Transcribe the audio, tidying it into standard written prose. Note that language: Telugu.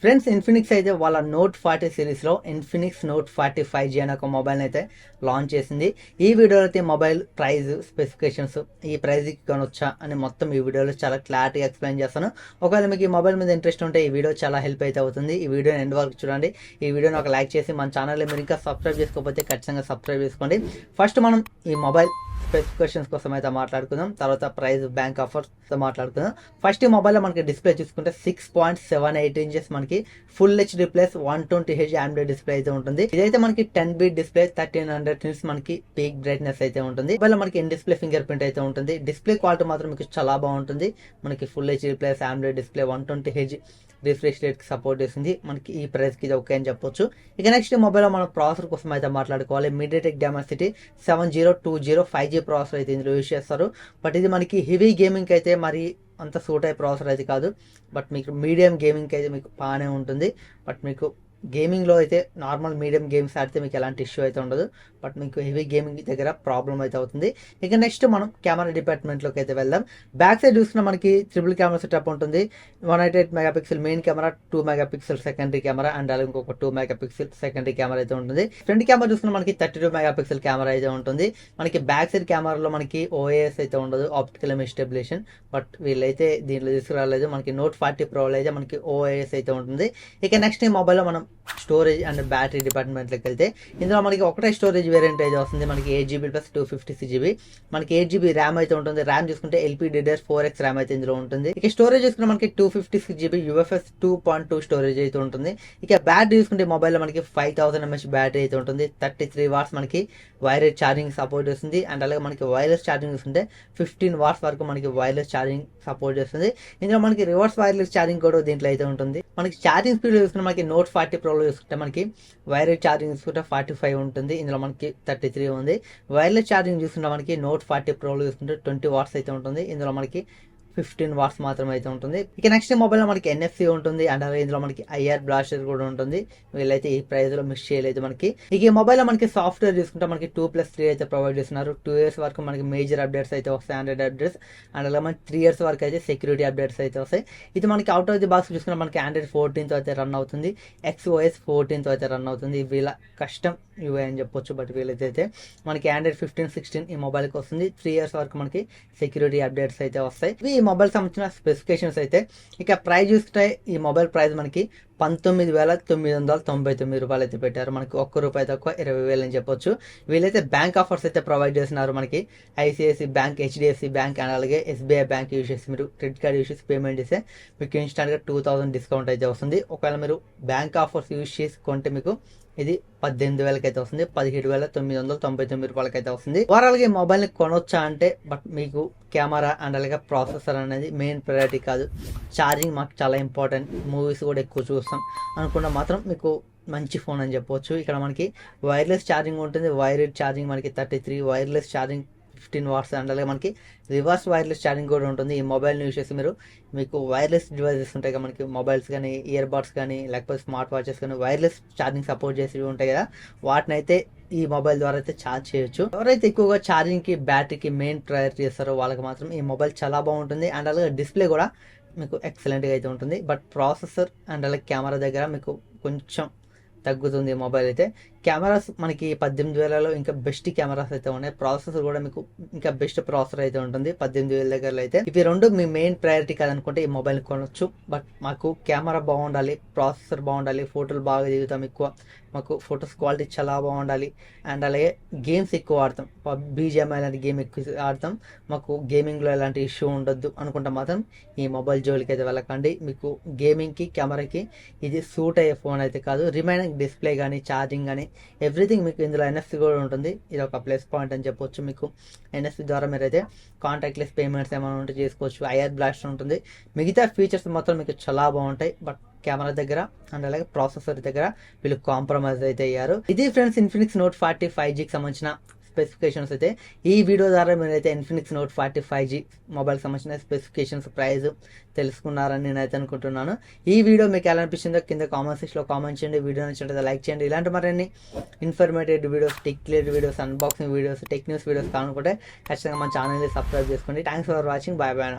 ఫ్రెండ్స్, ఇన్ఫినిక్స్ అయితే వాళ్ళ నోట్ 40 సిరీస్లో ఇన్ఫినిక్స్ నోట్ 45G అనే ఒక మొబైల్ అయితే లాంచ్ చేసింది. ఈ వీడియోలో అయితే మొబైల్ ప్రైస్, స్పెసిఫికేషన్స్, ఈ ప్రైస్కి కొనొచ్చా అని మొత్తం ఈ వీడియోలో చాలా క్లారిటీగా ఎక్స్ప్లెయిన్ చేస్తాను. ఒకవేళ మీకు ఈ మొబైల్ మీద ఇంట్రెస్ట్ ఉంటే ఈ వీడియో చాలా హెల్ప్ అయితే అవుతుంది. ఈ వీడియోని ఎండ్ వరకు చూడండి. ఈ వీడియోని ఒక లైక్ చేసి మన ఛానల్ని మీరు ఇంకా సబ్స్క్రైబ్ చేసుకోకపోతే ఖచ్చితంగా సబ్స్క్రైబ్ చేసుకోండి. ఫస్ట్ మనం ఈ మొబైల్ స్పెసిఫికేషన్స్ కోసం అయితే మాట్లాడుకుందాం. తర్వాత ప్రైస్, బ్యాంక్ ఆఫర్స్ మాట్లాడుకుందాం. ఫస్ట్ ఈ మొబైల్లో మనకి డిస్ప్లే చూసుకుంటే 6.78 ఇంచెస్ మనకి full HD plus 120Hz AMOLED display అయితే ఉంటుంది. ఇదైతే మనకి 10 బిట్ డిస్ప్లే, 1300 నిట్స్ మనకి పీక్ బ్రైట్నెస్ అయితే ఉంటుంది. మొబైల్లో మనకి ఇన్ డిస్ప్లే ఫింగర్ ప్రింట్ అయితే ఉంటుంది. డిస్ప్లే క్వాలిటీ మాత్రం మీకు చాలా బాగుంటుంది. మనకి full HD plus AMOLED display 120Hz refresh రేట్కి సపోర్ట్ చేస్తుంది. మనకి ఈ ప్రైస్కి ఇది ఓకే అని చెప్పొచ్చు. ఇక నెక్స్ట్ మొబైల్లో మనం ప్రాసెసర్ కోసం అయితే మాట్లాడుకోవాలి. మీడియాటెక్ డైమెన్సిటీ 7020 5G ప్రాసెసర్ అయితే ఇందులో యూజ్ చేస్తారు. బట్ ఇది మనకి హెవీ గేమింగ్కి అయితే మరి అంత సూట్ అయ్యే ప్రాసెసర్ అయితే కాదు. బట్ మీకు మీడియం గేమింగ్కి అయితే మీకు బాగానే ఉంటుంది. బట్ మీకు గేమింగ్లో అయితే నార్మల్ మీడియం గేమ్స్ ఆడితే మీకు ఎలాంటి ఇష్యూ అయితే ఉండదు. బట్ మీకు హెవీ గేమింగ్ దగ్గర ప్రాబ్లం అయితే అవుతుంది. ఇక నెక్స్ట్ మనం కెమెరా డిపార్ట్మెంట్లోకి అయితే వెళ్దాం. బ్యాక్ సైడ్ చూసుకున్న మనకి ట్రిపుల్ కెమెరా సెటప్ ఉంటుంది. 188 megapixel main camera, 2 megapixel secondary camera and అలాగే ఇంకొక 2 మెగాపిక్సెల్ సెకండరీ కెమెరా అయితే ఉంటుంది. ఫ్రంట్ కెమెరా చూసుకున్న మనకి 32 మెగాపిక్సెల్ కెమెరా అయితే ఉంటుంది. మనకి బ్యాక్ సైడ్ కెమెరాలో మనకి OIS అయితే ఉండదు, ఆప్టికల్ ఇమేజ్ స్టెబిలేషన్. బట్ వీళ్ళైతే దీంట్లో తీసుకురాలేదు. మనకి నోట్ 40 ప్రోలో అయితే మనకి OIS అయితే ఉంటుంది. ఇక నెక్స్ట్ ఈ మొబైల్లో మనం స్టోరేజ్ అండ్ బ్యాటరీ డిపార్ట్మెంట్లోకి వెళ్తే ఇందులో మనకి ఒకటే స్టోరేజ్ వేరియంట్ అయితే వస్తుంది. మనకి 8GB ప్లస్ 256GB. మనకి 8GB ర్యామ్ అయితే ఉంటుంది. ర్యామ్ చూసుకుంటే LPDDR4X ర్యామ్ అయితే ఇందులో ఉంటుంది. ఇక స్టోరేజ్ చూసుకుంటే మనకి 256GB UFS 2.2 స్టోరేజ్ అయితే ఉంటుంది. ఇక బ్యాటరీ చూసుకుంటే మొబైల్లో మనకి 5000 mAh బ్యాటరీ అయితే ఉంటుంది. 33 వాట్స్ మనకి వైర్లెస్ ఛార్జింగ్ సపోర్ట్ చేస్తుంది. అండ్ అలాగే మనకి వైర్లెస్ ఛార్జింగ్ చూసుకుంటే 15 వాట్స్ వరకు మనకి వైర్లెస్ ఛార్జింగ్ సపోర్ట్ చేస్తుంది. ఇందులో మనకి రివర్స్ వైర్లెస్ ఛార్జింగ్ కూడా దీంట్లో అయితే ఉంటుంది. మనకి ఛార్జింగ్ స్పీడ్ చూసుకుంటే మనకి నోట్ 40 ప్రోలో చూసుకుంటే మనకి వైర్లెస్ ఛార్జింగ్ చూసుకుంటే 45 ఉంటుంది. ఇందులో మనకి 33 ఉంది. వైర్లెస్ ఛార్జింగ్ చూసుకుంటే మనకి నోట్ 40 ప్రోలో చూసుకుంటే 20 వాట్స్ అయితే ఉంటుంది. ఇందులో మనకి 15 వాట్స్ మాత్రమే అయితే ఉంటుంది. ఇక నెక్స్ట్ మొబైల్లో మనకి NFC ఉంటుంది. అండ్ అలాగే ఇందులో మనకి IR బ్లాస్టర్ కూడా ఉంటుంది. వీళ్ళైతే ఈ ప్రైస్ లో మిస్ చేయలేదు మనకి. ఇక ఈ మొబైల్లో మనకి సాఫ్ట్వేర్ చూసుకుంటే మనకి 2+3 అయితే ప్రొవైడ్ చేస్తున్నారు. 2 years వరకు మనకి మేజర్ అప్డేట్స్ అయితే వస్తాయి, ఆండ్రాయిడ్ అప్డేట్స్. అండ్ అలాగే మనకి 3 years వరకు అయితే సెక్యూరిటీ అప్డేట్స్ అయితే వస్తాయి. ఇది మనకి అవుట్ ఆఫ్ ది బాక్స్ చూసుకుంటే మనకి ఆండ్రాయిడ్ 14 అయితే రన్ అవుతుంది. XOS 14 అయితే రన్ అవుతుంది. వీళ్ళ కస్టమ్ UI అని చెప్పొచ్చు. బట్ వీళ్ళైతే మనకి ఆండ్రాయిడ్ 15, 16 ఈ మొబైల్కి వస్తుంది. 3 years వరకు మనకి సెక్యూరిటీ అప్డేట్స్ అయితే వస్తాయి. ఈ మొబైల్ సంబంధించిన స్పెసిఫికేషన్స్ అయితే ఇక ప్రైస్ చూస్తే ఈ మొబైల్ ప్రైస్ మనకి 19,999 రూపాయలు అయితే పెట్టారు. మనకి ₹1 తక్కువ 20,000 అని చెప్పొచ్చు. వీళ్ళైతే బ్యాంక్ ఆఫర్స్ అయితే ప్రొవైడ్ చేస్తున్నారు. మనకి ICICI bank, HDFC bank and అలాగే SBI బ్యాంక్ యూజ్ చేసి మీరు క్రెడిట్ కార్డ్ యూజ్ చేసి పేమెంట్ చేస్తే మీకు ఇన్స్టాంట్గా 2000 డిస్కౌంట్ అయితే వస్తుంది. ఒకవేళ మీరు బ్యాంక్ ఆఫర్స్ యూజ్ చేసి కొంటే మీకు ఇది 18,000 అయితే వస్తుంది. 17,999 రూపాయలకి అయితే వస్తుంది. ఓవరాల్గా ఈ మొబైల్ ని కొనొచ్చా అంటే, బట్ మీకు కెమెరా అండ్ అలాగే ప్రాసెసర్ అనేది మెయిన్ ప్రయారిటీ కాదు. ఛార్జింగ్ మాకు చాలా ఇంపార్టెంట్, మూవీస్ కూడా ఎక్కువ చూస్తాం అనుకున్న మాత్రం మీకు మంచి ఫోన్ అని చెప్పొచ్చు. ఇక్కడ మనకి వైర్లెస్ ఛార్జింగ్ ఉంటుంది. వైర్డ్ ఛార్జింగ్ మనకి 33, వైర్లెస్ ఛార్జింగ్ 15 వాట్స్ అండ్ అలాగే మనకి రివర్స్ వైర్లెస్ ఛార్జింగ్ కూడా ఉంటుంది. ఈ మొబైల్ని యూజ్ చేసి మీరు మీకు వైర్లెస్ డివైజెస్ ఉంటాయి కదా, మనకి మొబైల్స్ కానీ, ఇయర్ బడ్స్ కానీ, లేకపోతే స్మార్ట్ వాచెస్ కానీ వైర్లెస్ ఛార్జింగ్ సపోర్ట్ చేసి ఉంటాయి కదా, వాటిని అయితే ఈ మొబైల్ ద్వారా అయితే ఛార్జ్ చేయొచ్చు. ఎవరైతే ఎక్కువగా ఛార్జింగ్కి, బ్యాటరీకి మెయిన్ ప్రయారిటీ చేస్తారో వాళ్ళకి మాత్రం ఈ మొబైల్ చాలా బాగుంటుంది. అండ్ అలాగే డిస్ప్లే కూడా మీకు ఎక్సలెంట్గా అయితే ఉంటుంది. బట్ ప్రాసెసర్ అండ్ అలాగే కెమెరా దగ్గర మీకు కొంచెం తగ్గుతుంది మొబైల్ అయితే. కెమెరాస్ మనకి 18,000లో ఇంకా బెస్ట్ కెమెరాస్ అయితే ఉన్నాయి. ప్రాసెసర్ కూడా మీకు ఇంకా బెస్ట్ ప్రాసెసర్ అయితే ఉంటుంది 18,000 దగ్గరలో అయితే. ఇవి రెండు మీ మెయిన్ ప్రయారిటీ కాదనుకుంటే ఈ మొబైల్ కొనొచ్చు. బట్ మాకు కెమెరా బాగుండాలి, ప్రాసెసర్ బాగుండాలి, ఫోటోలు బాగా దిగుతాం ఎక్కువ, మాకు ఫొటోస్ క్వాలిటీ చాలా బాగుండాలి, అండ్ అలాగే గేమ్స్ ఎక్కువ ఆడతాం, BGMI లాంటి గేమ్ ఎక్కువ ఆడతాం, మాకు గేమింగ్లో ఎలాంటి ఇష్యూ ఉండొద్దు అనుకుంటే మాత్రం ఈ మొబైల్ జోలికి అయితే వెళ్ళకండి. మీకు గేమింగ్కి, కెమెరాకి ఇది సూట్ అయ్యే ఫోన్ అయితే కాదు. రిమైనింగ్ డిస్ప్లే కానీ, ఛార్జింగ్ కానీ ఎవ్రీథింగ్ మీకు ఇందులో NFC కూడా ఉంటుంది. ఇది ఒక ప్లస్ పాయింట్ అని చెప్పొచ్చు. మీకు NFC ద్వారా మీరైతే కాంటాక్ట్లెస్ పేమెంట్స్ ఏమైనా ఉంటే చేసుకోవచ్చు. IR బ్లాస్టర్ ఉంటుంది. మిగతా ఫీచర్స్ మొత్తం మీకు చాలా బాగుంటాయి. బట్ కెమెరా దగ్గర అండ్ అలాగే ప్రాసెసర్ దగ్గర వీళ్ళు కాంప్రమైజ్ అయితే అయ్యారు. ఇది ఫ్రెండ్స్ ఇన్ఫినిక్స్ నోట్ 40 5Gకి సంబంధించిన స్పెసిఫికేషన్స్ అయితే. ఈ వీడియో ద్వారా మీరైతే ఇన్ఫినిక్స్ నోట్ 40 5G మొబైల్కి సంబంధించిన స్పెసిఫికేషన్స్, ప్రైస్ తెలుసుకున్నారని నేనైతే అనుకుంటున్నాను. ఈ వీడియో మీకు ఎలా అనిపించిందో కింద కామెంట్ సెక్షన్లో కామెంట్ చేయండి. వీడియో నచ్చినట్లయితే లైక్ చేయండి. ఇలాంటి మరిన్ని informative videos, tech related videos, unboxing videos, tech news videos కానుకుంటే ఖచ్చితంగా మన ఛానల్ని సబ్స్క్రైబ్ చేసుకోండి. Thanks for watching. Bye bye.